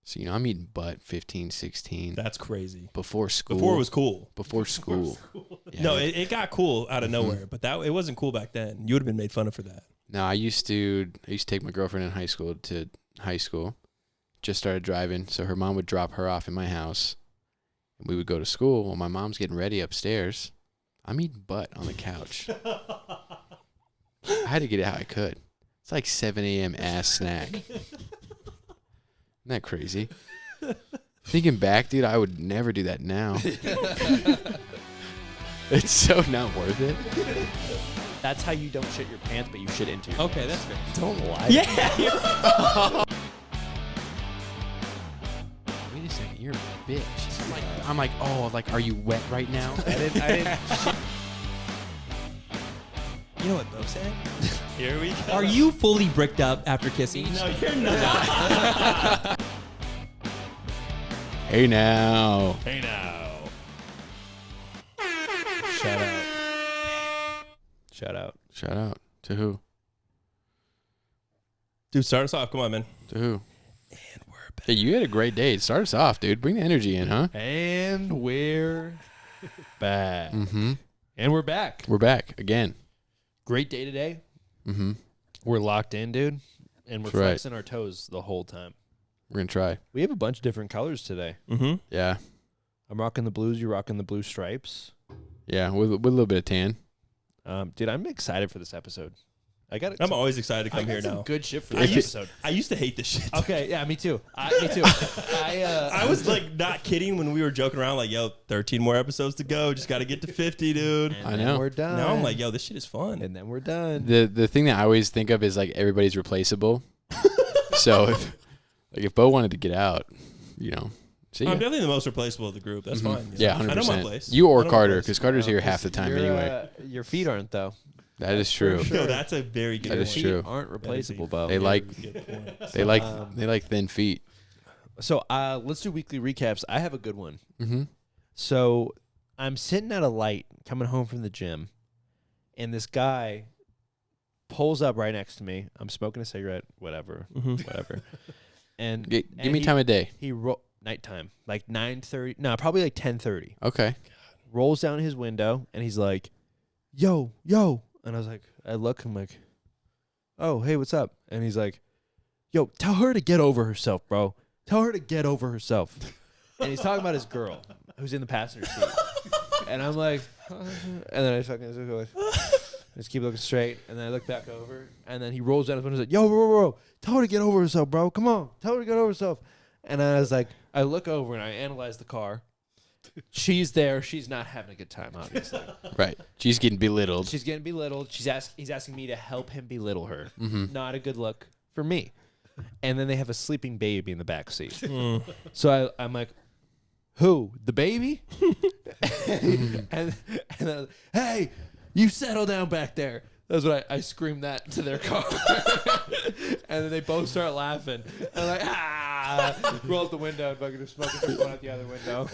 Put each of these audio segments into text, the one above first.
So, I'm eating butt 15, 16. That's crazy. Before school. Before it was cool. Before school. Yeah. No, it got cool out of nowhere, but it wasn't cool back then. You would have been made fun of for that. No, I used to take my girlfriend in high school to high school. Just started driving, so her mom would drop her off in my house. And we would go to school. While my mom's getting ready upstairs, I'm eating butt on the couch. I had to get it how I could. It's like 7 a.m. ass snack. Isn't that crazy? Thinking back, dude, I would never do that now. It's so not worth it. That's how you don't shit your pants, but you shit into your Okay, that's fair. Don't lie. Yeah. Wait a second, you're a bitch. I'm like, oh, like, are you wet right now? I didn't You know what Bo said? Here we go. Are you fully bricked up after kissing? No, you're not. Hey now. Hey now. Shout out. Shout out. Shout out. To who? Dude, start us off. Come on, man. To who? And we're back. Hey, you had a great day. Start us off, dude. Bring the energy in, huh? And we're back. Mm-hmm. And we're back. We're back again. Great day today. Mm-hmm. We're locked in, dude. And we're That's right. flexing our toes the whole time. We're going to try. We have a bunch of different colors today. Mm-hmm. Yeah. I'm rocking the blues. You're rocking the blue stripes. Yeah, with a little bit of tan. Dude, I'm excited for this episode. I'm always excited to come here now. Good shit for I this used- episode. I used to hate this shit. Okay, yeah, me too. Me too. I was like not kidding when we were joking around like, yo, 13 more episodes to go. Just got to get to 50, dude. And I then know. We're done. Now I'm like, yo, this shit is fun. and then we're done. The thing that I always think of is like everybody's replaceable. So if Bo wanted to get out, see ya. I'm definitely the most replaceable of the group. That's fine. Yeah, 100%. I know my place. You I or know my Carter, place. because Carter's here half the time anyway. Your feet aren't, though. That is true. sure. Yo, that's a very good That is point. true. Aren't replaceable, Bo. They like Good point. they like thin feet. So let's do weekly recaps. I have a good one. Mm-hmm. So I'm sitting at a light coming home from the gym, and this guy pulls up right next to me. I'm smoking a cigarette, whatever. And Give me time of day. He nighttime, like 9:30. No, probably like 10:30. Okay. Rolls down his window, and he's like, yo. And I was like, I look, I'm like, oh, hey, what's up? And he's like, yo, tell her to get over herself, bro. Tell her to get over herself. And he's talking about his girl who's in the passenger seat. And I'm like, and then I just keep looking straight. And then I look back over. And then he rolls down his window and he's like, yo, bro, tell her to get over herself, bro. Come on. Tell her to get over herself. And I was like, I look over and I analyze the car. She's there. She's not having a good time, obviously. Right. She's getting belittled. She's getting belittled. He's asking me to help him belittle her. Mm-hmm. Not a good look for me. And then they have a sleeping baby in the back seat. So I'm like, who? The baby? and then, hey, you settle down back there. That's what I screamed that to their car. And then they both start laughing. And I'm like, roll out the window and fucking just smoking one out the other window.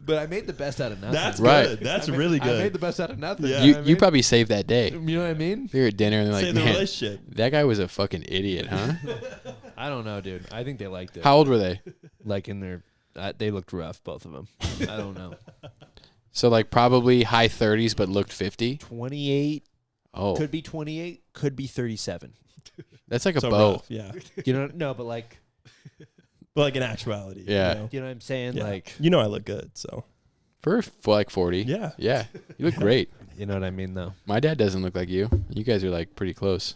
But I made the best out of nothing. That's Right. good. That's really good. I made the best out of nothing. Yeah. You know what I You mean? probably saved that day. You know what I mean? They were at dinner and they're Save like, the man, relationship. that guy was a fucking idiot, huh? I don't know, dude. I think they liked it. How old were they? Like in their, they looked rough, both of them. I don't know. So like probably high 30s, but looked 50. 28, Oh, could be 28, could be 37. that's like a So bow. rough, yeah. You know, no, but like, But like in actuality. Yeah. You know? you know what I'm saying? Yeah. Like, You know I look good, so. For like 40. Yeah. Yeah. You look great. you know what I mean, though. My dad doesn't look like you. You guys are like pretty close.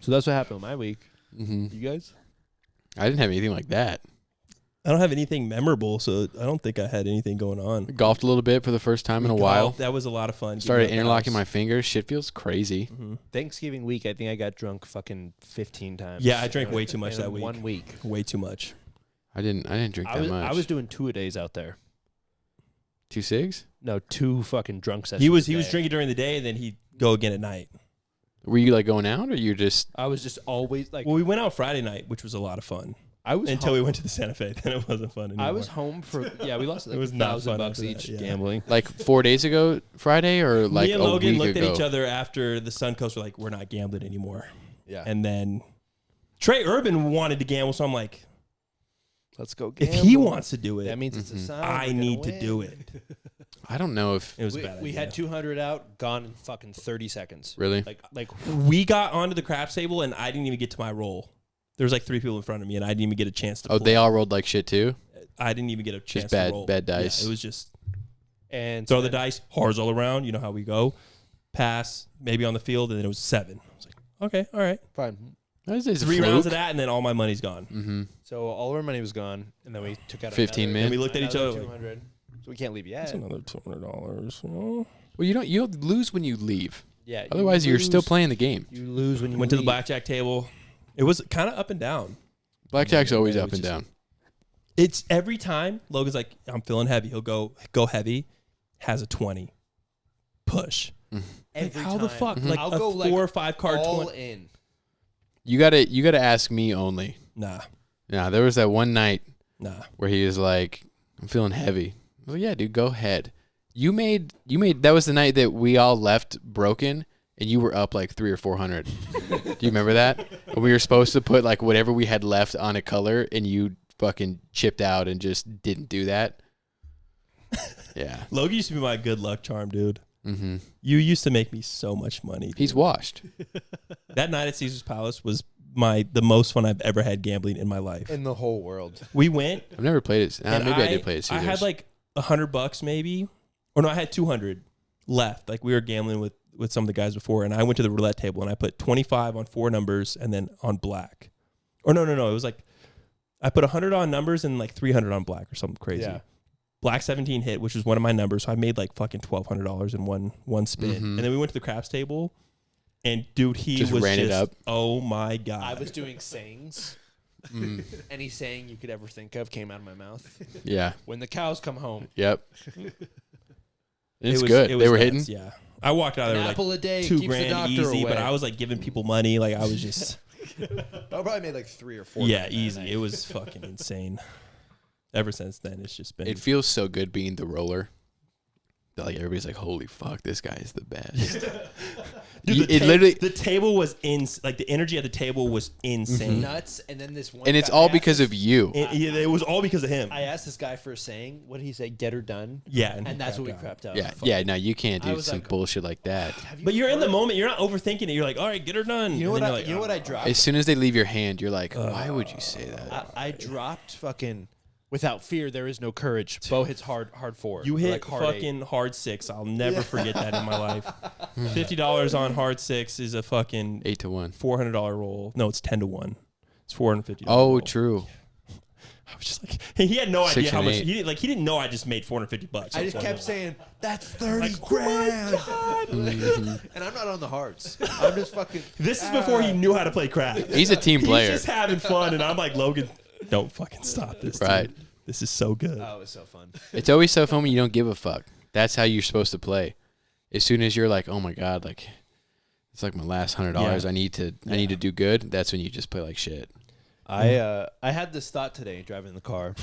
So that's what happened with my week. Mm-hmm. You guys? I didn't have anything like that. I don't have anything memorable, so I don't think I had anything going on. Golfed a little bit for the first time in a while. That was a lot of fun. Started getting out the interlocking my house. fingers. Shit feels crazy. Mhm. Thanksgiving week, I think I got drunk fucking 15 times. Yeah, I drank way too much in that week. 1 week. Way too much. I didn't drink that much. I was doing 2-a-days out there. 2 cigs? No, 2 fucking drunk sessions. He was a day. drinking during the day, and then he'd go again at night. Were you like going out or you just I was just always like, Well, we went out Friday night, which was a lot of fun. I was Until we home- went to the Santa Fe, then it wasn't fun anymore. I was home for we lost like It was not fun $1,000 after that, each yeah. gambling. like 4 days ago Friday or like Me and a Logan week looked ago? at each other after the Suncoast. We're like, we're not gambling anymore. Yeah. And then Trey Urban wanted to gamble, so I'm like, Let's go. if Gamble. he wants to do it, that means it's a sign. I we're gonna need to win. do it. I don't know if It was a We, bad we idea. had 200 out, gone in fucking 30 seconds. really. Like We got onto the craps table, and I didn't even get to my roll. There was like 3 people in front of me, and I didn't even get a chance to Oh, play. they all rolled like shit too. I didn't even get a chance bad- to roll. bad dice. Yeah, it was just and throw so the then- dice, hearts all around. You know how we go. Pass, maybe on the field, and then it was 7. I was like, okay, all right. Fine. This is a 3 rounds of fluke. that, and then all my money's gone. Mm-hmm. So all of our money was gone, and then we took out 15 another, min. And we looked at each another other like, 200. So we can't leave yet. that's another $200. Oh. Well, you'll lose when you leave. Yeah. Otherwise, you're still playing the game. You lose when you Went to the leave. blackjack table. It was kind of up and down. Blackjack's always it up was and just- down. It's every time Logan's like, I'm feeling heavy. He'll go heavy, has a 20. Push. Every How the time. fuck? Like I'll a go 4 or 5 card all 20. in. You gotta ask me only. Nah. Now there was that one night Nah. where he was like, "I'm feeling heavy." I was like, "Yeah, dude, go ahead." You made that was the night that we all left broken, and you were up like 300 or 400. Do you remember that? And we were supposed to put like whatever we had left on a color, and you fucking chipped out and just didn't do that. Yeah. Logan used to be my good luck charm, dude. Mm-hmm. You used to make me so much money. Dude. He's washed. That night at Caesar's Palace was the most fun I've ever had gambling in my life. In the whole world. We went. I've never played it. and Maybe I did play it. I Caesars. had like $100 maybe, or no, I had 200 left. Like we were gambling with some of the guys before, and I went to the roulette table and I put 25 on 4 numbers and then on black. Or no, it was like I put 100 on numbers and like 300 on black or something crazy. Yeah. Black 17 hit, which was one of my numbers, so I made like fucking $1,200 in one spin. Mhm. And then we went to the craps table, and dude, he Just was ran it up. Oh my god! I was doing sayings. Mm, Any saying you could ever think of came out of my mouth. yeah. When the cows come home. Yep. It It's was- good. it They was were nuts, hitting. Yeah, I walked out An there with apple like a day $2 keeps the grand doctor easy, away. but I was like giving people money. Like I was just I probably made like 3 or 4. yeah, that easy. night. It was fucking insane. Ever since then, it's just been. It feels so good being the roller. That, like everybody's like, "Holy fuck, this guy is the best." Dude, It literally, the table was like the energy at the table was insane. nuts. And then this one. and it's guy- all I asked because this- of you. It was all because of him. I asked this guy for a saying. What did he say? Get her done. Yeah, And that's what we crapped out. crapped out. Yeah, Fuck. yeah. No, you can't I do was some like, bullshit like that. Have you But you're in the heard- moment. You're not overthinking it. You're like, all right, get her done. You know And what? then I, you're you know like, what I dropped? As soon as they leave your hand, you're like, "Why would you say that?" I dropped fucking. Without fear, there is no courage. Bo hits hard 4. You hit like hard 8. fucking hard 6. I'll never forget that in my life. $50 on hard 6 is a fucking 8-1. $400 roll. No, it's 10-1. It's $450. Oh, roll. true. I was just like, he had no 6 idea how and much. 8. He didn't know I just made $450. I just kept saying, that's 30 Like, grand. Mhm. And I'm not on the hearts. I'm just fucking. This is before he knew how to play crap. He's a team player. He's just having fun, and I'm like, Logan, don't fucking stop this. Right. Dude. This is so good. Oh, it was so fun. It's always so fun when you don't give a fuck. That's how you're supposed to play. As soon as you're like, "Oh my god, like it's like my last $100. Yeah. I need to do good." That's when you just play like shit. I had this thought today driving in the car.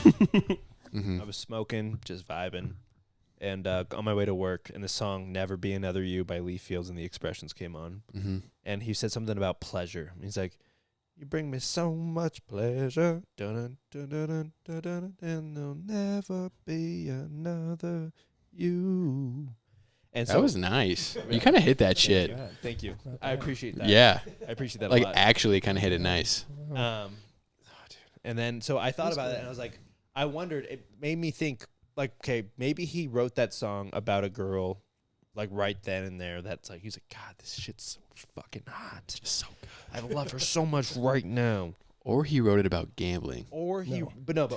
Mm-hmm. I was smoking, just vibing, and on my way to work, and the song "Never Be Another You" by Lee Fields and the Expressions came on, Mm-hmm. and he said something about pleasure. He's like, "You bring me so much pleasure, dun dun dun dun dun dun, and there'll never be another you." And That was nice. You kind of hit that shit. Thank you. I appreciate that. Yeah, I appreciate that like a lot. actually kind of hit it nice. And then so I thought about it, and I was like, I wondered. It made me think, like, okay, maybe he wrote that song about a girl, like right then and there. That's like, he's like, God, this shit's so fucking hot. Just so good. I love her so much right now. Or he wrote it about gambling. Or he,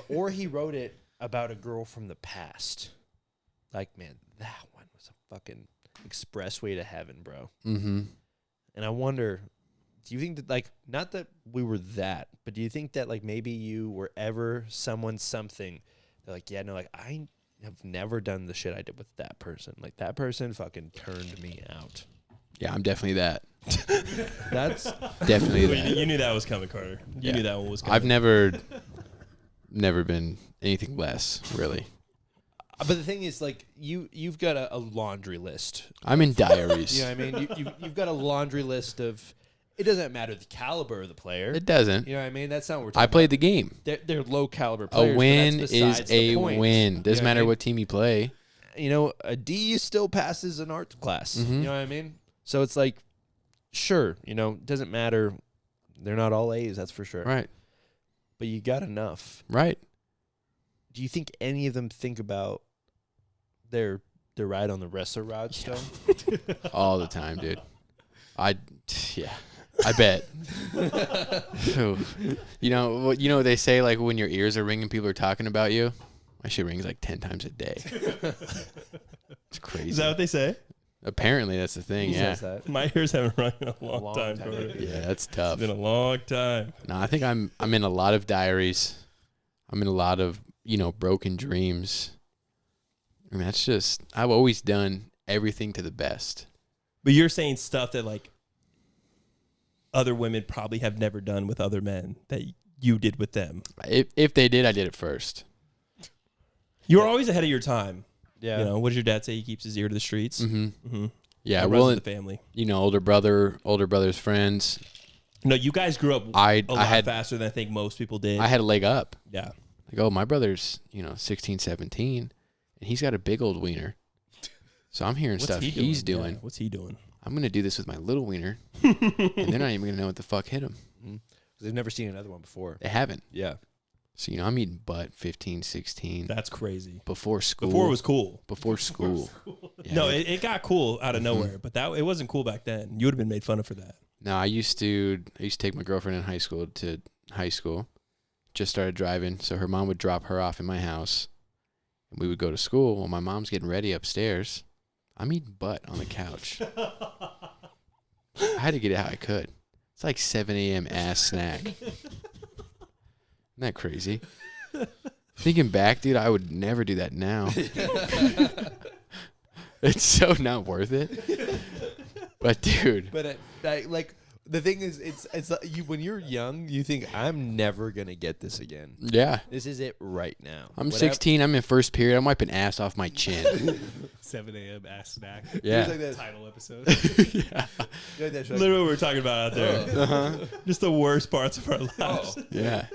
or he wrote it about a girl from the past. Like, man, that one was a fucking expressway to heaven, bro. Mm-hmm. And I wonder, do you think that, like, not that we were that, but do you think that, like, maybe you were ever someone something, they're like, yeah, no, like, I have never done the shit I did with that person. Like, that person fucking turned me out. Yeah, I'm definitely that. That's Definitely Wait, that. you knew that was coming, Carter. You Yeah. knew that one was coming. I've never been anything less, really. but the thing is, like, you've got a laundry list. I'm in diaries. You know what I mean? You've got a laundry list of it doesn't matter the caliber of the player. It doesn't. You know what I mean? That's not what we're talking I played about. the game. They're low caliber A players. win but that's is besides the a point. win. Doesn't You know matter I mean? what team you play. You know, a D still passes an art class. Mhm. You know what I mean? So it's like, sure, you know, doesn't matter. They're not all A's, that's for sure. Right. But you got enough. Right. Do you think any of them think about their ride on the wrestler rod still? All the time, dude. I bet. You know what they say, like when your ears are ringing, people are talking about you. My shit rings like 10 times a day. It's crazy. Is that what they say? Apparently that's the thing. Who Yeah. says that? My ears haven't rung in a long, long time. time. Corey. Yeah, that's It's tough. been a long time. No, I think I'm in a lot of diaries. I'm in a lot of, broken dreams. I mean, that's just, I've always done everything to the best. But you're saying stuff that like other women probably have never done with other men that you did with them. If they did, I did it first. You were always ahead of your time. Yeah. You know, what does your dad say? He keeps his ear to the streets. Mm-hmm. Mm-hmm. Yeah, The rest well, of the family. older brother's friends. No, you guys grew up I a lot had faster than I think most people did. I had a leg up. Yeah. Like, oh, my brother's, 16, 17, and he's got a big old wiener. So I'm hearing stuff he's doing. Yeah, what's he doing? I'm going to do this with my little wiener, and they're not even going to know what the fuck hit him. They've never seen another one before. They haven't. Yeah. So, I'm eating butt 15, 16. That's crazy. Before school. Before it was cool. Before school. Yeah. No, it got cool out of nowhere, but it wasn't cool back then. You would have been made fun of for that. No, I used to take my girlfriend in high school to high school. Just started driving, so her mom would drop her off in my house, and we would go to school. While my mom's getting ready upstairs, I'm eating butt on the couch. I had to get it how I could. It's like 7 a.m. ass snack. Isn't that crazy? Thinking back, dude, I would never do that now. It's so not worth it. But dude, But like the thing is, it's you when you're young, you think I'm never gonna get this again. yeah. This is it right now. I'm Whatever- 16. I'm in first period. I'm wiping ass off my chin. 7 a.m. ass snack. Yeah. Like that. Title episode. Yeah. Like that, like, Literally what we were talking about out there. Uh-huh. Just the worst parts of our lives. Yeah.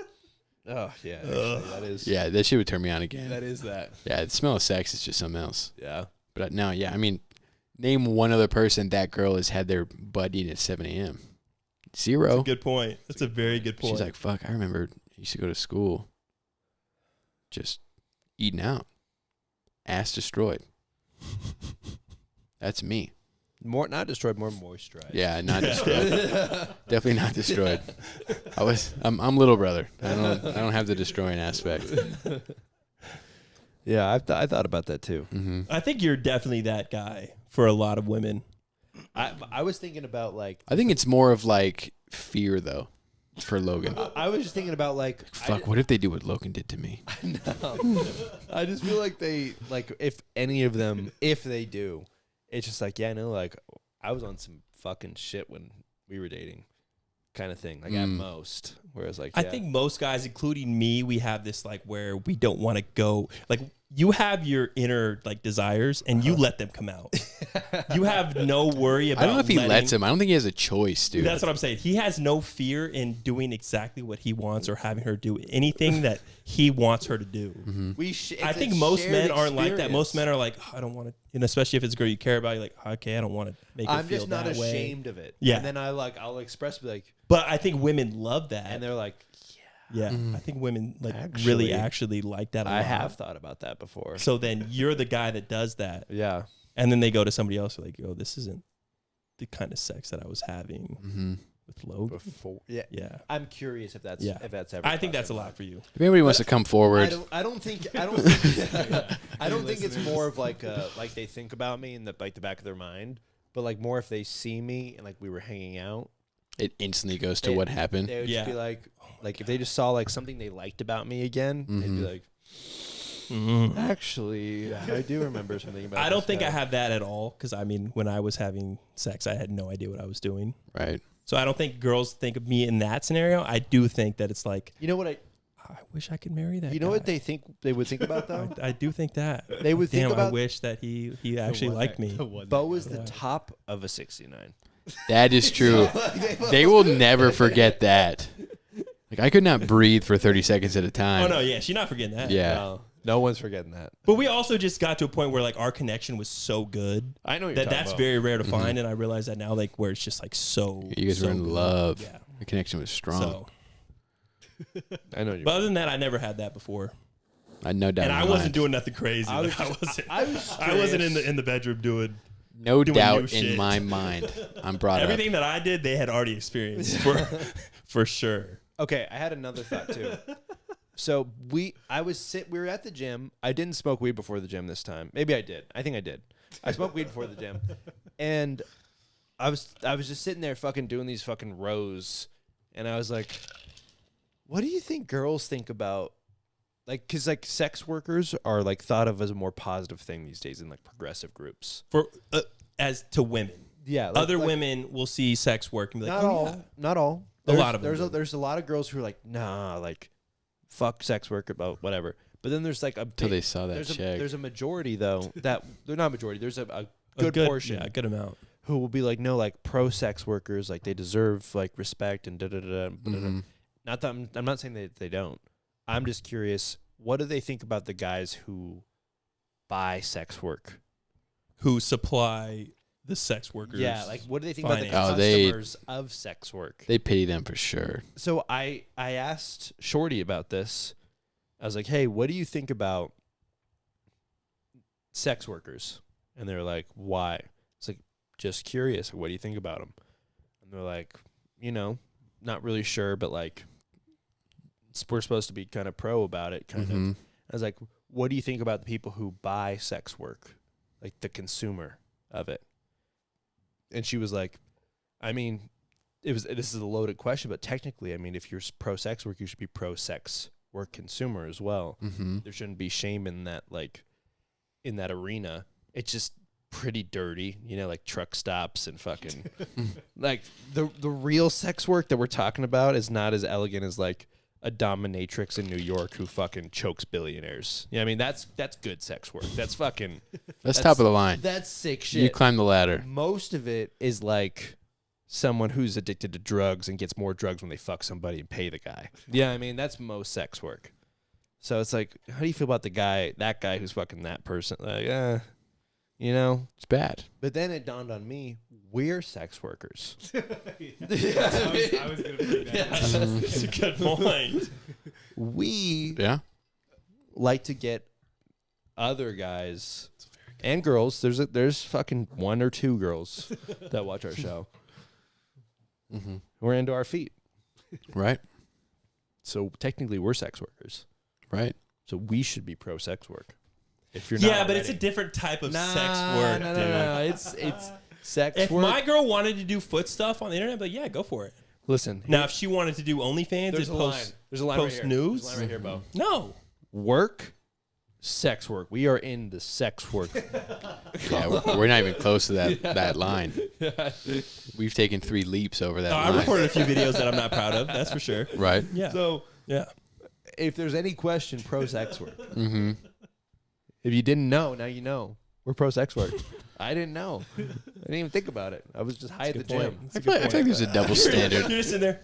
oh yeah, actually, that is. Yeah. That shit would turn me on again. That is that. Yeah. The smell of sex is just something else. Yeah. But no, yeah. I mean, name one other person that girl has had their butt eaten at 7 a.m. That's Zero. a good point. That's a very good point. She's like, fuck, I remember I used to go to school just eating out. Ass destroyed. That's me. More not destroyed, more moisturized. Yeah, not destroyed. Definitely not destroyed. I'm little brother. I don't have the destroying aspect. Yeah, I thought about that too. Mm-hmm. I think you're definitely that guy for a lot of women. I was thinking about like I think it's more of like fear though for Logan. I was just thinking about like Fuck, what if they do what Logan did to me? I just feel like they like if any of them if they do, it's just like, yeah, no, like I was on some fucking shit when we were dating, kind of thing. Like at most, whereas like I yeah. think most guys, including me, we have this like where we don't want to go. Like you have your inner like desires and you let them come out. You have no worry about. I don't know if he lets him. I don't think he has a choice, dude. That's what I'm saying. He has no fear in doing exactly what he wants or having her do anything that he wants her to do. Mm-hmm. I think most men aren't like that. Most men are like, oh, I don't want to, and especially if it's a girl you care about, you're like, okay, I don't want to make her I'm feel just not that way. ashamed of it. Yeah. And then I'll express be like, But I think women love that. and they're like, yeah, I think women like Actually, really actually like that a I lot. have thought about that before. So then you're the guy that does that. Yeah. And then they go to somebody else like, yo, this isn't the kind of sex that I was having Mm-hmm. with Logan. Before, yeah. Yeah. I'm curious if that's Yeah. ever. I think crossed that's a your lot mind. for you. If anybody wants to come forward, I don't think I don't think it's more of like they think about me in the like the back of their mind, but like more if they see me and like we were hanging out, it instantly goes to They- what happened. they would Yeah. just be like if they just saw like something they liked about me again, they'd be Mhm. like, actually, I do remember something about. I don't this think guy." I have that at all because I mean, when I was having sex, I had no idea what I was doing. Right. So I don't think girls think of me in that scenario. I do think that it's like, You know what I wish I could marry that. You know what guy. they would think about though? I do think that. They would think Damn, I about wish that he actually liked me. Bo is the top of a 69. That is true. They will never forget that. Like, I could not breathe for 30 seconds at a time. Oh no, yeah, she's not forgetting that. Yeah. No one's forgetting that. But we also just got to a point where like our connection was so good I know that's very rare to find, and I realize that now, like where it's just like so. You guys so were in good. love. Yeah. The connection was strong. So, I know. but other than that, I never had that before, I had no doubt. and in I my wasn't mind. doing nothing crazy. I was I just- wasn't. I wasn't in the bedroom doing No doing doubt new in shit. my mind. I'm brought everything that I did. They had already experienced for sure. Okay, I had another thought too. So we were at the gym. I didn't smoke weed before the gym this time. Maybe I did. I think I did. I smoked weed before the gym, and I was just sitting there fucking doing these fucking rows, and I was like, what do you think girls think about, like, because like sex workers are like thought of as a more positive thing these days in like progressive groups. For as to women, Yeah, other women will see sex work and be like, Not oh, all. yeah. Not all. A lot of them do. There's a lot of girls who are like, nah, like, fuck sex work about whatever. But then there's like a Till big, they saw that there's check. there's a majority though that they're not majority. There's a A good portion yeah, a good amount. who will be like, no, like pro sex workers, like they deserve like respect and da da da. Mhm. Not that I'm not saying that they don't. I'm just curious. What do they think about the guys who buy sex work? Who supply the sex workers? Yeah, like what do they think about the finance. Oh, they- customers of sex work? They pity them for sure. So I asked Shorty about this. I was like, hey, what do you think about sex workers? And they're like, why? It's like, just curious. What do you think about them? And they're like, not really sure, but like, we're supposed to be kind of pro about it, kind of. Mhm. I was like, what do you think about the people who buy sex work? Like the consumer of it. And she was like, I mean, this is a loaded question, but technically, I mean, if you're pro sex work, you should be pro sex work consumer as well. Mhm. There shouldn't be shame in that, like, in that arena. It's just pretty dirty, like truck stops and fucking like the real sex work that we're talking about is not as elegant as like a dominatrix in New York who fucking chokes billionaires. Yeah, I mean that's good sex work. That's fucking That's top of the line. that's sick shit. You climb the ladder. Most of it is like someone who's addicted to drugs and gets more drugs when they fuck somebody and pay the guy. Yeah, I mean that's most sex work. So it's like, how do you feel about that guy who's fucking that person? Like, It's bad. But then it dawned on me, we're sex workers. I was gonna bring that up. That's a good point. We Yeah. like to get other guys and girls. There's fucking one or two girls that watch our show. Mm-hmm. We're into our feet. Right. So technically we're sex workers. Right. So we should be pro sex work. If you're not Yeah, but it's a already. different type of Nah, sex work, no, dude. no. It's sex If work. my girl wanted to do foot stuff on the internet, but yeah, go for it. Listen, Now, if she wanted to do OnlyFans there's a and line. post, There's a line post right here. news? There's a line right here, Bo. no. Work, sex work. We are in the sex work. Yeah, we're not even close to that line. We've taken 3 leaps over that No, I line. recorded a few videos that I'm not proud of. That's for sure. Right. Yeah. So Yeah. if there's any question, pro sex work. Mm-hmm. If you didn't know, now you know. We're pro sex work. I didn't know. I didn't even think about it. I was just high at the Good point. gym. I feel like there's a double You're standard. just in there.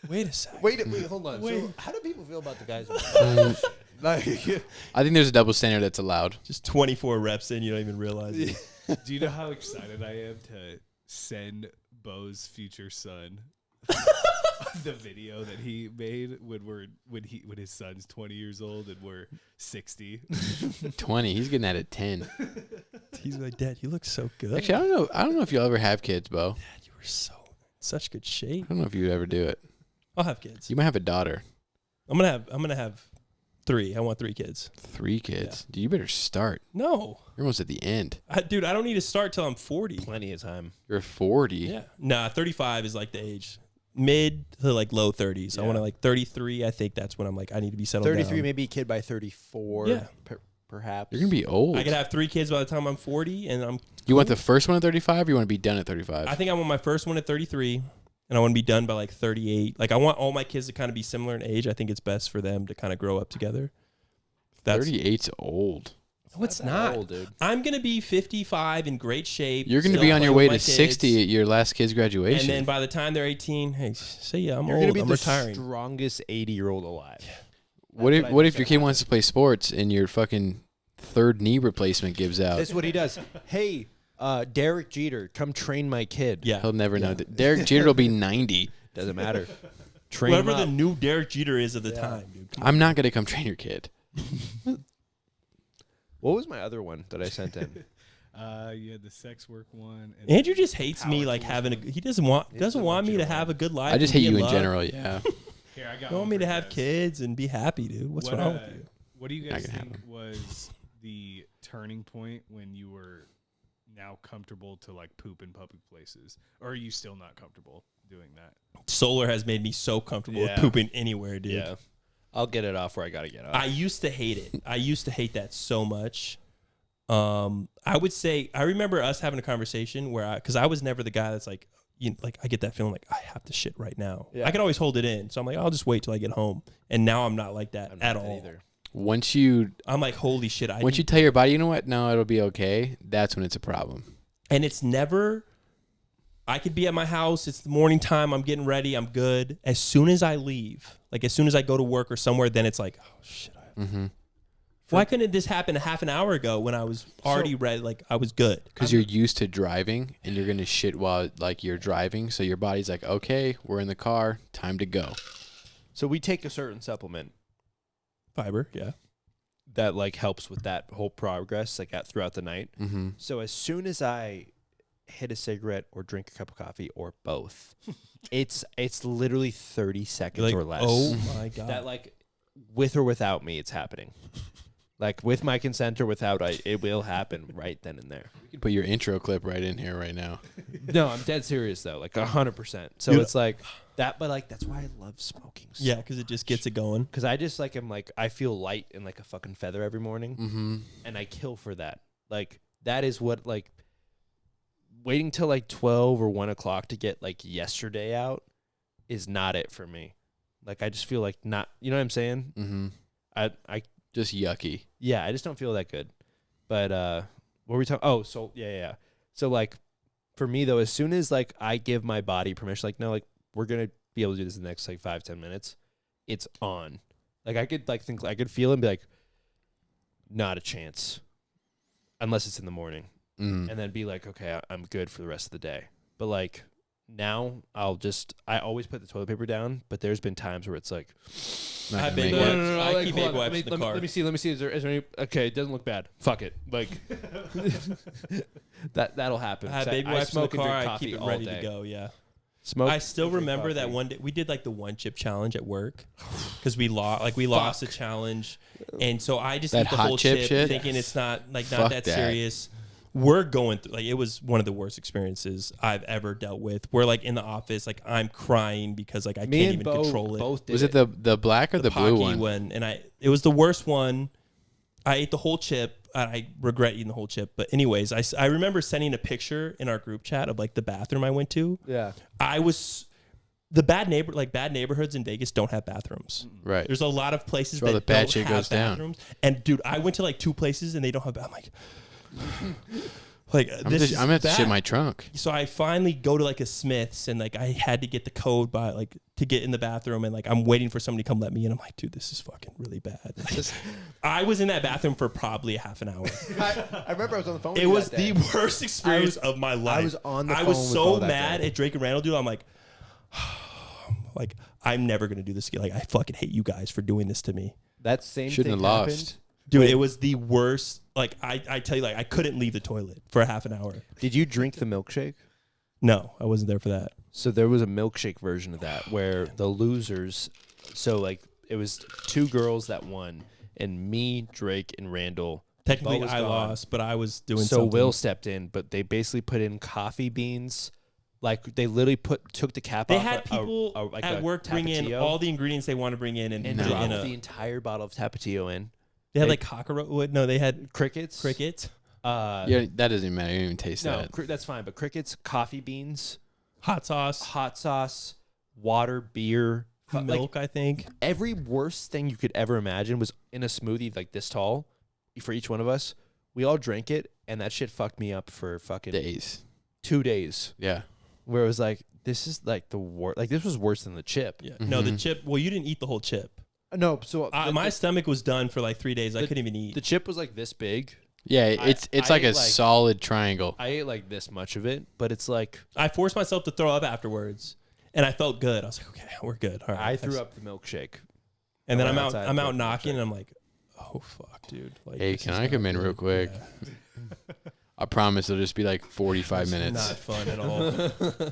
Wait a sec. Wait, hold on. Wait. So how do people feel about the guys? I think there's a double standard that's allowed. Just 24 reps in, you don't even realize it. Do you know how excited I am to send Bo's future son the video that he made when his son's 20 years old and we're 60? 20. He's getting that at 10. He's like, Dad, you look so good. Actually, I don't know if you'll ever have kids, Bo. Dad, you were such good shape. I don't know if you would ever do it. I'll have kids. You might have a daughter. I'm gonna have 3. I want 3 kids. 3 kids. Dude, you better start. No, You're almost at the end. dude, I don't need to start till I'm 40. Plenty of time. You're 40. Yeah, nah, 35 is like the age, mid to like low 30s. I want to like 33. I think that's when I'm like I need to be settled 33, down. maybe a kid by 34. Yeah. Perhaps. You're going to be old. I could have 3 kids by the time I'm 40, and You want the first one at 35 or you want to be done at 35? I think I want my first one at 33, and I want to be done by like 38. Like I want all my kids to kind of be similar in age. I think it's best for them to kind of grow up together. 38's old. No, it's that not. old, dude. I'm gonna be 55 in great shape. You're going to still be on your playing way with to my 60 kids. at your last kid's graduation. And then by the time they're 18, hey, see ya, I'm You're old. gonna be I'm the retiring. strongest 80-year-old alive. what That's if I what think if your is kid gonna wants to play sports and your fucking third knee replacement gives out? That's what he does. Hey, Derek Jeter, come train my kid. Yeah. He'll never know. Derek Jeter will be 90. Doesn't matter. Train Whoever him the up. new Derek Jeter is at the time, dude. I'm not going to come train your kid. What was my other one that I sent in? You had the sex work one. And Andrew then just hates me power like tools having a. one. He doesn't want doesn't want me you to to have win. a good life. I just and hate be you in love. general, yeah. Here, I got You want one me for to have Des. kids and be happy, dude? What's What, wrong with you? What do you Not guys gonna think happen. was the turning point when you were now comfortable to like poop in public places, or are you still not comfortable doing that? Solar has made me so comfortable Yeah. with pooping anywhere, dude. Yeah. I'll get it off where I gotta get off. I used to hate it. I used to hate that so much. I would say I remember us having a conversation where because I was never the guy that's like, like I get that feeling like I have to shit right now. Yeah. I can always hold it in, so I'm like, I'll just wait till I get home. And now I'm not like that I'm not at that all. either. Once you I'm like, holy shit! once you tell your body, you know what? No, it'll be okay. That's when it's a problem. And it's never. I could be at my house. It's the morning time. I'm getting ready. I'm good. As soon as I leave, like as soon as I go to work or somewhere, then it's like, oh shit. Mm-hmm. Why couldn't this happen a half an hour ago when I was already ready? Like I was good. Because you're used to driving and you're gonna shit while like you're driving, so your body's like, okay, we're in the car, time to go. So we take a certain supplement Fiber, yeah. that like helps with that whole progress like throughout the night. Mm-hmm. So as soon as I hit a cigarette or drink a cup of coffee or both, it's literally 30 seconds You're like, or less. oh my god. That like with or without me, it's happening. Like with my consent or without, it will happen right then and there. You can put your intro clip right in here right now. No, I'm dead serious though, like 100%. So Dude. it's like that, but like that's why I love smoking. So Yeah, because it just gets it going. Because I just like am like I feel light and like a fucking feather every morning, Mm-hmm. and I kill for that. Like that is what like waiting till like 12 or 1 o'clock to get like yesterday out is not it for me. Like I just feel like not, you know what I'm saying? Mm-hmm. I Just yucky. yeah, I just don't feel that good. But what were we talking? Oh, so yeah. So like for me though, as soon as like I give my body permission, like no, like we're gonna be able to do this in the next like 5-10 minutes, it's on. Like I could like think I could feel it and be like, not a chance, unless it's in the morning, Mm. and then be like, okay, I'm good for the rest of the day. But like now, I always put the toilet paper down, but there's been times where it's like, Not I gonna big make wipes. it. I like, keep hold big on, wipes in the car. Let me see. Is there any? Okay, it doesn't look bad. Fuck it. Like that'll happen. I have 'Cause big wipes in the smoke and car. drink I coffee keep it all ready day. to go. Yeah. Smoke. I still drink remember that coffee. one day we did like the one chip challenge at work because we lost a challenge, and so I just That eat the hot whole chip chip, shit? thinking it's not Fuck that that. serious. We're going through like it was one of the worst experiences I've ever dealt with. We're like in the office, like I'm crying because like I Me can't and even Bo control it. both did Was it the black or the blue Pocky one? and it was the worst one. I ate the whole chip. And I regret eating the whole chip. But anyways, I remember sending a picture in our group chat of like the bathroom I went to. Yeah. I was the bad neighborhoods in Vegas don't have bathrooms. Right. There's a lot of places That's where that the bad don't shit have goes down. bathrooms. And dude, I went to like 2 places and they don't have. I'm like, I'm this gonna have to is shit bad. my trunk. So I finally go to like a Smith's and like I had to get the code by like to get in the bathroom and like I'm waiting for somebody to come let me in. I'm like, dude, this is fucking really bad. I was in that bathroom for probably a half an hour. I remember I was on the phone. It was the worst experience of my life. was on the I phone was with so Bo that mad day. at Drake and Randall, dude. I'm like, I'm never gonna do this again. Like, I fucking hate you guys for doing this to me, That same Shouldn't thing have happened. lost. dude. It was the worst. Like, I tell you, like, I couldn't leave the toilet for a half an hour. Did you drink the milkshake? No, I wasn't there for that. So there was a milkshake version of that where the losers, so like it was 2 girls that won, and me, Drake, and Randall. Technically, Bo was I gone. lost, but I was doing So something. Will stepped in, but they basically put in coffee beans. Like they literally took the cap They off. had people like at a work bring in Tapatio all the ingredients they want to bring in and and put it dropped in a. the entire bottle of Tapatio in. They had like cockroach. No, they had Crickets. crickets, Yeah, that doesn't even matter. You don't even taste No, that. that's fine. But crickets, coffee beans, hot sauce, hot sauce, water, beer, like milk. I think. every worst thing you could ever imagine was in a smoothie like this tall for each one of us. We all drank it, and that shit fucked me up for fucking Days. 2 days. Yeah. Where it was like, this is like the worst. Like, this was worse than the chip. Yeah. No, the chip. Well, you didn't eat the whole chip. No, so My stomach was done for like 3 days. I couldn't even eat. the chip was like this big. Yeah, it's I like a ate, like- solid triangle. I ate like this much of it, but it's like I forced myself to throw up afterwards, and I felt good. I was like, okay, we're good. All right. I threw up the milkshake. and then I I'm went out. outside I'm and out threw up knocking, the and I'm like, oh fuck, dude. Like, Hey, this can is I not come in good. real quick? Yeah. I promise it'll just be like 45 minutes. Not fun at all.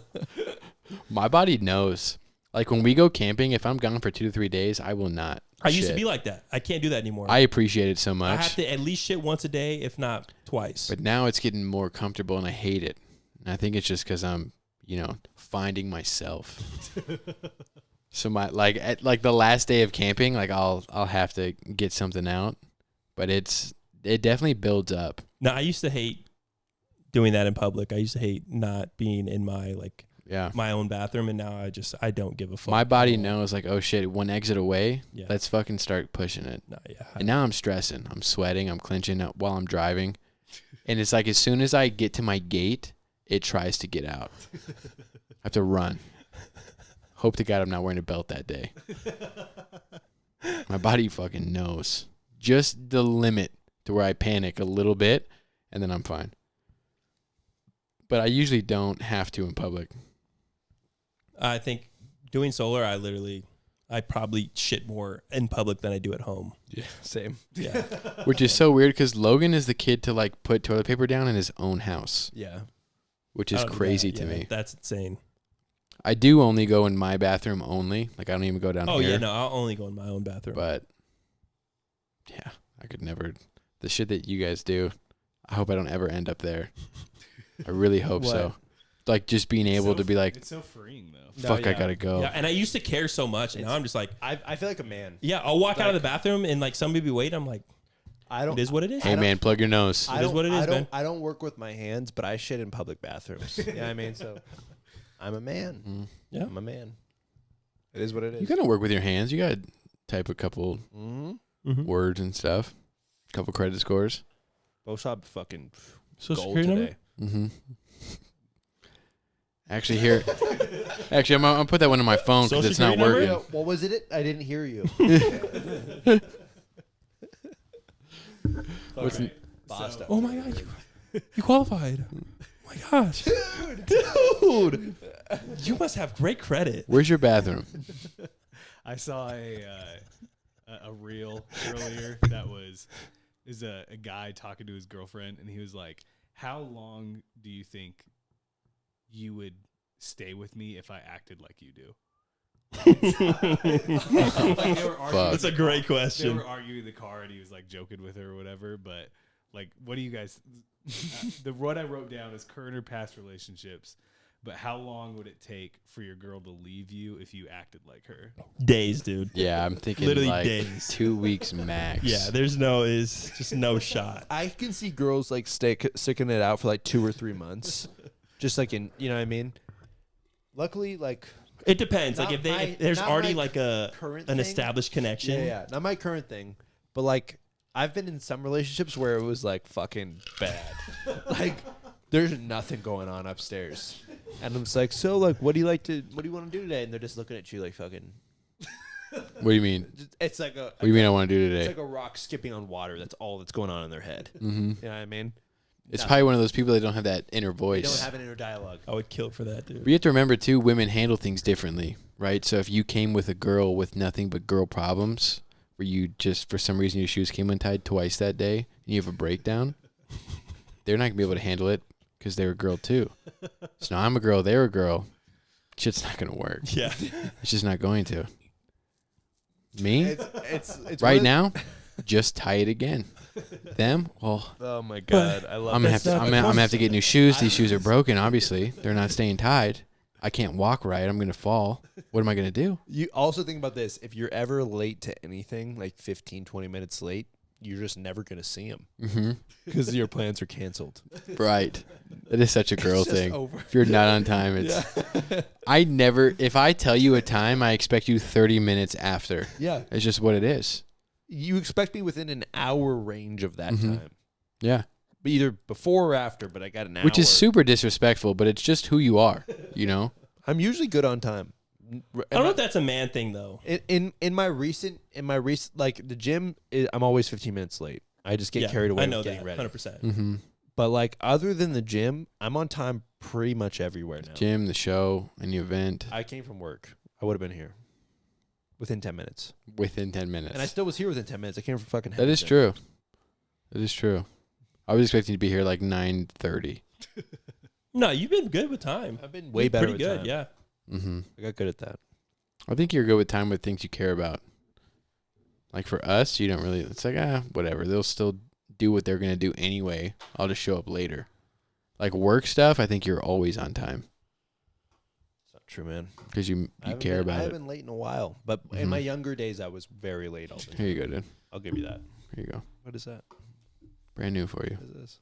My body knows. Like when we go camping, if I'm gone for 2 to 3 days, I will not. I used to shit. be like that. I can't do that anymore. I appreciate it so I much. have to at least shit once a day, if not twice. But now it's getting more comfortable and I hate it. And I think it's just because I'm, finding myself. So at the last day of camping, like I'll have to get something out. But it definitely builds up. No, I used to hate doing that in public. I used to hate not being in my my own bathroom, and now I don't give a fuck. My body knows like, oh shit, one exit away. Yeah. Let's fucking start pushing it. No, yeah. And now I'm stressing. I'm sweating. I'm clenching up while I'm driving. And it's like as soon as I get to my gate, it tries to get out. I have to run. Hope to God I'm not wearing a belt that day. My body fucking knows. Just the limit to where I panic a little bit, and then I'm fine. But I usually don't have to in public. I think doing solar, I probably shit more in public than I do at home. Yeah, same. Yeah. Which is so weird because Logan is the kid to like put toilet paper down in his own house, Yeah. which I is don't do crazy that. to Yeah, me. That's insane. I do only go in my bathroom only. Like I don't even go down Oh here. yeah, no, I'll only go in my own bathroom. But yeah, I could never. The shit that you guys do, I hope I don't ever end up there. I really hope so. Like just being able to be like, it's so freeing though. fuck, No, I yeah. gotta go. Yeah, and I used to care so much, and now It's- I'm just like, I feel like a man. yeah, I'll walk out of the Like- bathroom and like somebody be waiting. I'm like, I don't. it is what it is. Hey man, plug your nose. I It is don't- what it is, I don't, man. I don't work with my hands, but I shit in public bathrooms. You know what I mean? So I'm a man. Mm. Yeah. I'm a man. It is what it You is. gotta work with your hands. You gotta type a couple Mm-hmm. Mm-hmm. words and stuff. Couple credit scores. Both shop fucking Social gold security today. number. Mm-hmm. Actually, here. Actually, I'm gonna put that one on my phone because Social it's not security number? working. What was it? I didn't hear you. What's Alright, Basta. Oh my god, you qualified. Oh my gosh, dude, you must have great credit. Where's your bathroom? I saw a reel earlier that was a guy talking to his girlfriend, and he was like, "How long do you think you would stay with me if I acted like you do?" Like, they were arguing That's a in the great car- question. They were arguing in the car, and he was like joking with her or whatever. But like, what do you guys? What I wrote down is current or past relationships. But how long would it take for your girl to leave you if you acted like her? Days, dude. Yeah, I'm thinking Literally like days. 2 weeks max. Yeah, is just no shot. I can see girls like sticking it out for like 2 or 3 months, just like in, you know what I mean. Luckily, like It depends. Not Like if my- there's not already my like an current thing. established connection. yeah, not my current thing, but like I've been in some relationships where it was like fucking bad. Like there's nothing going on upstairs, and I'm just like, so like, what do you want to do today? And they're just looking at you like fucking. What do you mean? It's like a. What do you mean I want to do It's today? like a rock skipping on water. That's all that's going on in their head. Mm-hmm. You know what I mean? It's Nothing. probably one of those people that don't have that inner They voice. don't have an inner dialogue. I would kill for that, dude. But you have to remember too, women handle things differently, right? So if you came with a girl with nothing but girl problems, where you just for some reason your shoes came untied twice that day, and you have a breakdown, they're not gonna be able to handle it because they're a girl too. So now I'm a girl, they're a girl. Shit's not gonna work. Yeah. It's just not going to. Me It's right now, just tie it again. Them, well, Oh my god, I love. I'm gonna have that. to. I'm gonna have to get new shoes. These shoes are broken. Obviously, they're not staying tied. I can't walk right. I'm gonna fall. What am I gonna do? You also think about this. If you're ever late to anything, like 15, 20 minutes late, you're just never going to see them Mm-hmm. because your plans are canceled. Right. That is such a girl It's just thing. over. If you're not on time, it's. I never. If I tell you a time, I expect you 30 minutes after. Yeah. It's just what it is. You expect me within an hour range of that Mhm. time. Yeah. either before or after, but I got an hour. Which is super disrespectful, but it's just who you are, you know? I'm usually good on time. I don't know if that's a man thing though. In my recent like the gym, I'm always 15 minutes late. I just get carried away I know with getting that, ready. 100%. Mm-hmm. But like other than the gym, I'm on time pretty much everywhere now. Gym, the show, any event. I came from work. I would have been here within 10 minutes. Within 10 minutes. And I still was here within 10 minutes. I came from fucking That is Henderson. true. That is true. I was expecting to be here like 9:30. No, you've been good with time. I've been way better Pretty with good, time. yeah. Mm-hmm. I got good at that. I think you're good with time with things you care about. Like for us, you don't really. It's like whatever. They'll still do what they're gonna do anyway. I'll just show up later. Like work stuff, I think you're always on time It's not true, man. because you care I about haven't it. been late in a while, but in my younger days, I was very late all the time. Here you go, dude. I'll give you that. Here you go. What is that? Brand new for you. What is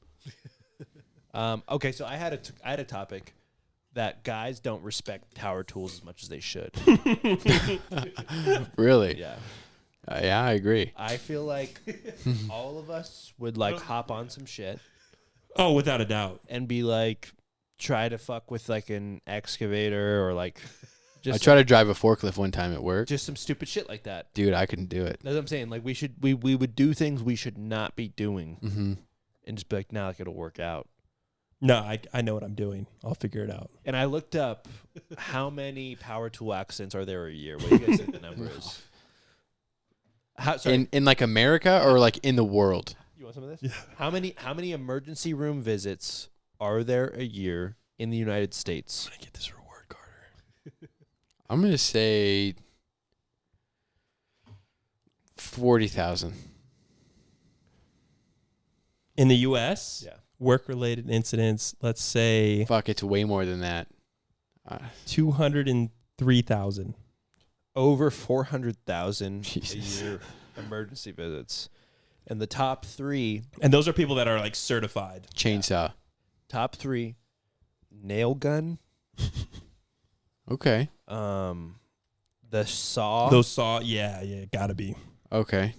this? Okay, so I had a topic that guys don't respect power tools as much as they should. Really? Yeah. Yeah, I agree. I feel like all of us would like hop on some shit Oh, without a doubt. and be like, try to fuck with like an excavator or like I tried to drive a forklift one time at work. just some stupid shit like that. Dude, I couldn't do it. That's what I'm saying. Like we would do things we should not be doing Mm-hmm. and just be like, nah, like it'll work out. No, I know what I'm doing. I'll figure it out. And I looked up how many power tool accidents are there a year. What do you guys think the number is? Sorry, In like America or like in the world? you want some of this? Yeah. How many emergency room visits are there a year in the United States? I'm gonna get this reward, Carter. I'm gonna say 40,000. In the U.S., Yeah. work-related incidents, let's say Fuck, it's way more than that. 203,000. Over 400,000 a Jesus. year emergency visits. And the top three, And those are people that are like certified. Chainsaw. nail gun, Okay. the saw, Those saw, yeah, gotta be. Okay.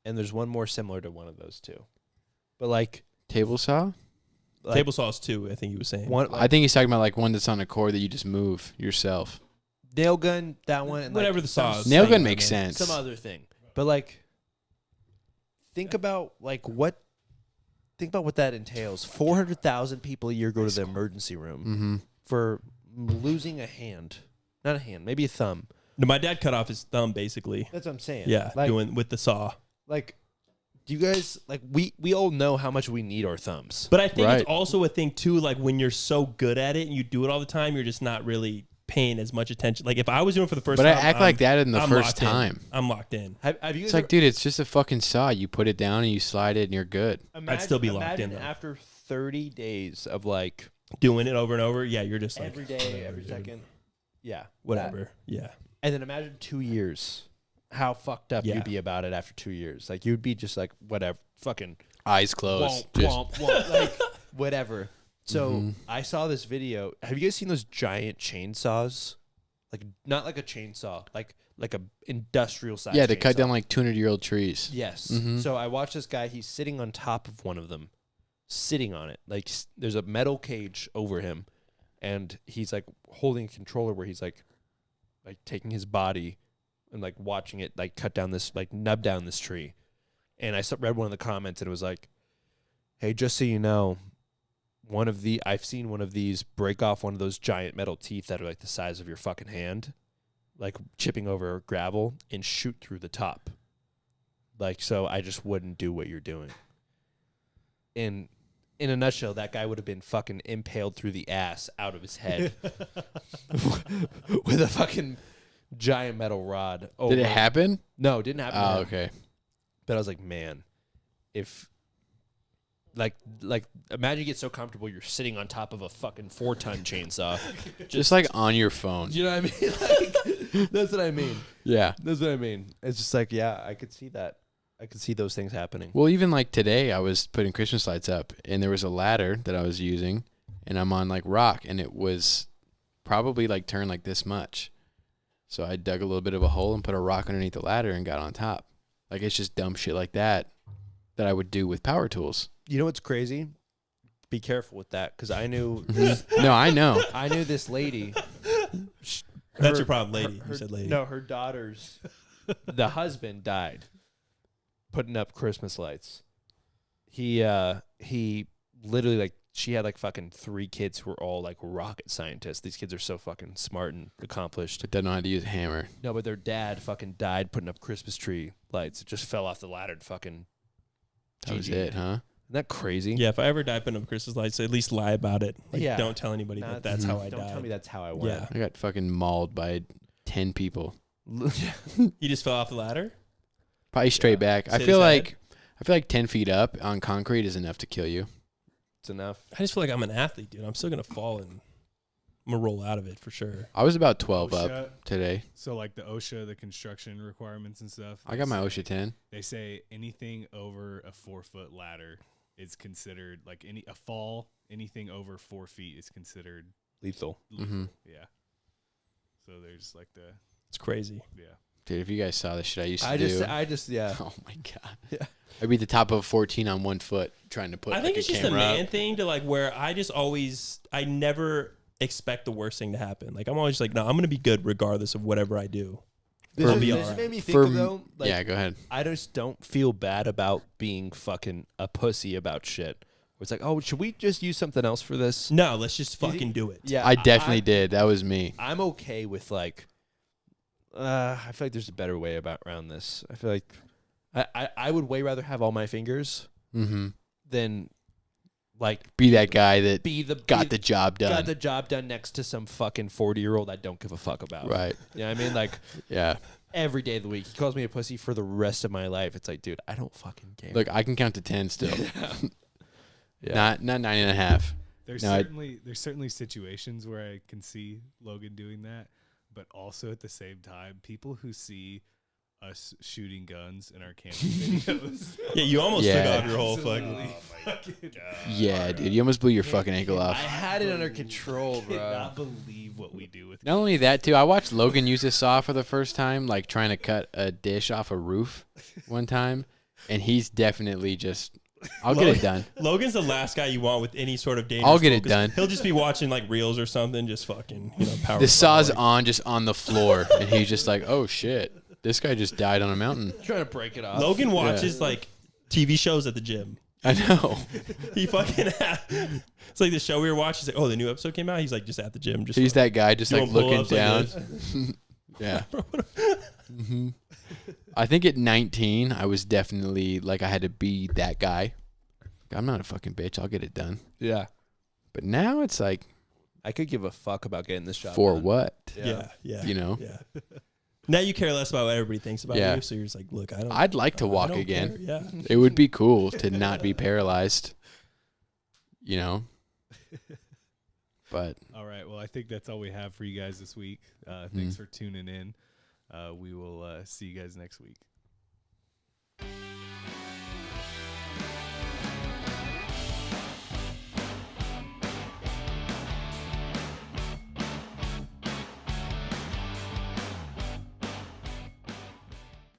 and there's one more similar to one of those two. But like, Table saw? Table saws too, I think he was saying. one, I think he's talking about like one that's on a cord that you just move yourself. nail gun, that one, and Whatever like the some- saw is. Nail Same, gun makes man. sense. some other thing. But like, think about what that entails. 400,000 people a year go to the emergency room Mm-hmm. for losing a hand, not a hand, maybe a thumb. No, my dad cut off his thumb basically. That's what I'm saying. Yeah, like, doing with the saw. like, do you guys like we all know how much we need our thumbs? But I think Right. it's also a thing too, like when you're so good at it and you do it all the time, you're just not really paying as much attention. Like if I was doing it for the first But I time, act like that in the I'm first locked in. time. I'm locked in. Have you guys It's like, dude, it's just a fucking saw. You put it down and you slide it and you're good. I'd still be locked in, imagine though. after 30 days of like Doing it over and over, yeah, you're just like every day, whatever, every dude. second. Yeah. Whatever. that. Yeah. And then imagine 2 years. How fucked up Yeah. you'd be about it after 2 years. Like you'd be just like whatever, fucking Eyes closed. womp, Just, womp, womp, like whatever. So Mhm. I saw this video. Have you guys seen those giant chainsaws? Like not like a chainsaw, like a industrial size. yeah, to cut chainsaw. down like 200-year-old trees. Yes. Mhm. So I watched this guy. He's sitting on top of one of them, sitting on it. Like there's a metal cage over him, and he's like holding a controller where he's like taking his body and like watching it like cut down this like nub down this tree. And I read one of the comments and it was like, "Hey, just so you know, I've seen one of these break off one of those giant metal teeth that are like the size of your fucking hand, like chipping over gravel and shoot through the top. Like, so I just wouldn't do what you're doing." In a nutshell, that guy would have been fucking impaled through the ass out of his head with a fucking giant metal rod. Did it happen? No, it didn't happen. to Oh, him. okay. But I was like, man, if like imagine you get so comfortable you're sitting on top of a fucking 4-ton chainsaw. Just like on your phone. You know what I mean? Like, that's what I mean. Yeah. That's what I mean. It's just like, yeah, I could see that. I could see those things happening. Well, even like today, I was putting Christmas lights up, and there was a ladder that I was using, and I'm on like rock, and it was probably like turned like this much. So I dug a little bit of a hole and put a rock underneath the ladder and got on top. Like it's just dumb shit like that I would do with power tools. You know what's crazy? Be careful with that, because I knew No, I know. I knew this lady. That's your problem, lady. You said lady. No, her daughter's the husband died putting up Christmas lights. He literally, like, she had like fucking 3 kids who were all like rocket scientists. These kids are so fucking smart and accomplished. But doesn't know how to use a hammer. No, but their dad fucking died putting up Christmas tree lights. It just fell off the ladder and fucking. That was GG. it, huh? Isn't that crazy? Yeah, if I ever die putting up Christmas lights, at least lie about it. Like, Yeah. don't tell anybody that that's how I Don't died. tell me that's how I went. Yeah. I got fucking mauled by 10 people. You just fell off the ladder? Probably straight back. I Hit feel his head? like 10 feet up on concrete is enough to kill you. It's enough. I just feel like I'm an athlete, dude. I'm still going to fall and I'm going to roll out of it for sure. I was about 12 OSHA, up today. So like the OSHA, the construction requirements and stuff. I got my OSHA 10. They say anything over a 4-foot ladder is considered like a fall. Anything over 4 feet is considered Lethal. lethal. Mhm. Yeah. So there's like It's crazy. yeah. Dude, if you guys saw the shit I used to do. I just, yeah. Oh my god. Yeah. I'd be the top of 14 on 1 foot trying to put I think like it's a just a camera man up. thing to like where I never expect the worst thing to happen. Like I'm always like, no, I'm going to be good regardless of whatever I do. This, I'll be this alright. made me think For of, though, like, yeah, go ahead. I just don't feel bad about being fucking a pussy about shit. Where it's like, oh, should we just use something else for this? No, let's just fucking do it. Yeah, I definitely did. That was me. I'm okay with like. I feel like there's a better way around this. I feel like I would way rather have all my fingers Mm-hmm. than like Be that guy that got the be- job done. got the job done next to some fucking 40-year-old I don't give a fuck about. Right. You know what I mean? Like Yeah. every day of the week, he calls me a pussy for the rest of my life. It's like, dude, I don't fucking care. Look, I can count to 10 still. Yeah. Not 9.5. There's No, certainly situations where I can see Logan doing that, but also at the same time, people who see us shooting guns in our camping videos. Yeah, you almost Yeah. took off your whole Absolutely fucking. fucking Yeah, dude. You almost blew your fucking ankle I off. had it under control, I bro. cannot believe what we do with Not only that, too, I watched Logan use a saw for the first time, like trying to cut a dish off a roof one time, and he's definitely just, I'll get it done. Logan's the last guy you want with any sort of dangerous I'll get tool, it 'cause done. He'll just be watching like reels or something, just fucking, power. The saw's on, just on the floor, and he's just like, oh shit, this guy just died on a mountain. Trying to break it off. Logan watches like TV shows at the gym. I know. He fucking it's like the show we were watching. He's like, oh, the new episode came out. He's like just at the gym. Just He's that guy just like doing looking pull-ups like down. this. Yeah. hmm I think at 19, I was definitely like, I had to be that guy. I'm not a fucking bitch. I'll get it done. Yeah. But now it's like, I could give a fuck about getting this job for done. what? Yeah, yeah. You know? Yeah. Now you care less about what everybody thinks about Yeah. you, so you're just like, look, I don't. I'd like to I walk don't again. care. Yeah. It would be cool to not be paralyzed, you know? But All right. Well, I think that's all we have for you guys this week. Thanks for tuning in. We will see you guys next week.